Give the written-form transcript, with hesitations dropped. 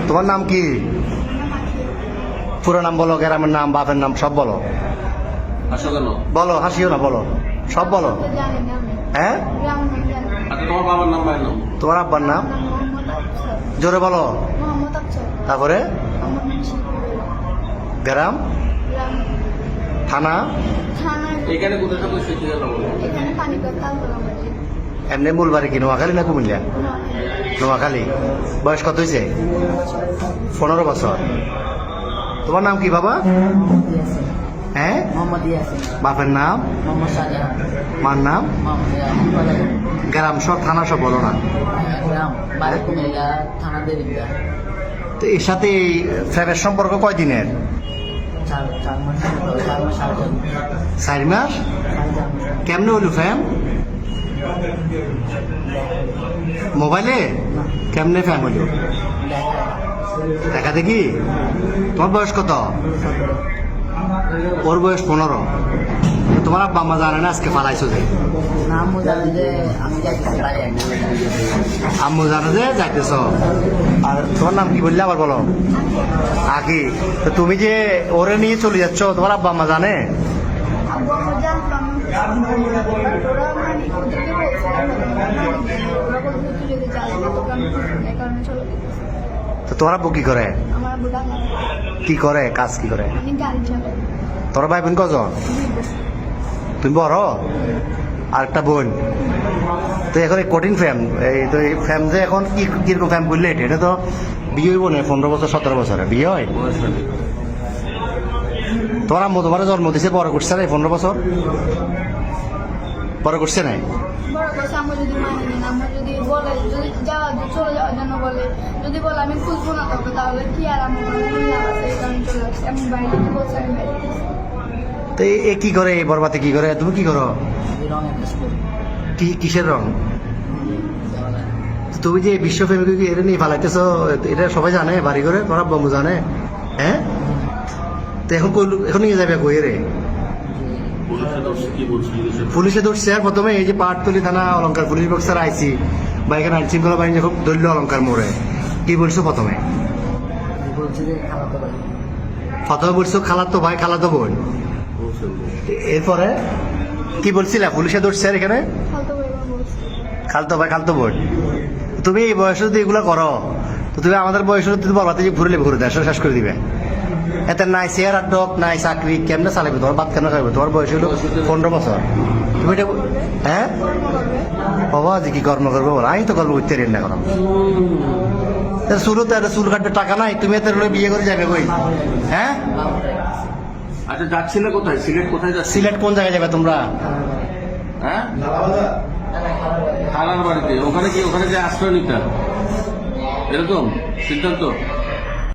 তোমার নাম কি? পুরো নাম বলো, গ্রামের নাম, বাপের নাম সব বলো। বলো, হাসিও না, বলো, সব বলো। হ্যাঁ, তোমার বাবার নাম, ভাইয়ের নাম? তোমার আব্বার নাম জোরে বলো। তারপরে গ্রাম, থানা, এখানে কোথায় থাকলে সে ঠিকানা বলো। এমনি মূল বাড়ি কি নোয়াখালী না কুমিল্লা? নোয়াখালী। বয়স কত হয়েছে? 15 বছর। তোমার নাম কি বাবা? হ্যাঁ, বাপের নাম, মার নাম, গ্রাম সব, থানা সব বলো না। তো এর সাথে এই ফ্যামের সম্পর্ক কয়দিনের? 4 মাস। কেমনে হইল ফ্যাম? মোবাইলে? কেমনে ফ্যাম হইল? দেখা দেখি। তোমার বয়স কত? ওর বয়স 15। তোমার আব্বা আম্মা জানে না আজকে পালাইছো যে? আম্মু জানে যে যাইতেছ। আর তোমার নাম কি বললে আবার বলো? আকি। তো তুমি যে ওরে নিয়ে চলে যাচ্ছ, তোমার আব্বা আম্মা জানে? তো তোমার আব্বু কি করে? কি করে কাজ, কি করে? তোর ভাই বোন কজন? তুমি বড়? আর একটা বোন। তো এখন এই কঠিন ফ্যাম, এই তো এই ফ্যাম যে এখন কি কিরকম ফ্যাম করলে এটা তো বিয়ে হইব না 15 বছর 17 বছরে বিয়ে হয়। তোমার আম্মু তোমার জন্ম দিছে, বড় করছে না 15 বছর? বড় করছে নাই? তো এ কি করে, এই বরবাতে কি করে? তুমি কি করো? কিসের রং? তুমি যে বিশ্ব প্রেমিক এটা নিয়ে ফালাইতেছ, এটা সবাই জানে বাড়ি করে? তোমার আব্বু আম্মু জানে? হ্যাঁ। তো এখন নিয়ে যাবে কই রে? পুলিশে ধরছে। আর প্রথমে এই যে পাটতলি থানা অলঙ্কার পুলিশ বক্সার আইসি বা এখানে আইন শৃঙ্খলা বাহিনী যখন ধরল অলঙ্কার মোড়ে, কি বলছো প্রথমে? প্রথমে বলছো খালাতো ভাই, খালাতো বোন। এরপরে কি বলছিলে? পুলিশে ধরছে আর এখানে খালতো ভাই, খালতো বোন। তুমি এই বয়সে যদি এগুলো করো, তো তুমি আমাদের বয়সে তুমি বলবাতে যে ঘুরলে ঘুরে দেশ শেষ করে দিবে। এতে নাই চেয়ার আর ডক, নাই চাকরি, কেমনে চালাবে? তোমার বাদ কেন খাবে? তোমার বয়স হলো 15 বছর। তুমি এটা হ্যাঁ বাবা যে কি কর্ম করবো? আমি তো কর্ম করতে রেন না এখন। চুলও তো একটা চুল কাটবে টাকা নাই, তুমি এত বিয়ে করে যাবে কই? হ্যাঁ। আচ্ছা, যাচ্ছিলে কোথায়? সিলেট কোথায় যাচ্ছে? সিলেট কোন জায়গায় যাবে তোমরা? হ্যাঁ, খালার বাড়িতে। ওখানে কি, ওখানে যে আশ্রয় নিতে এরকম সিদ্ধান্ত?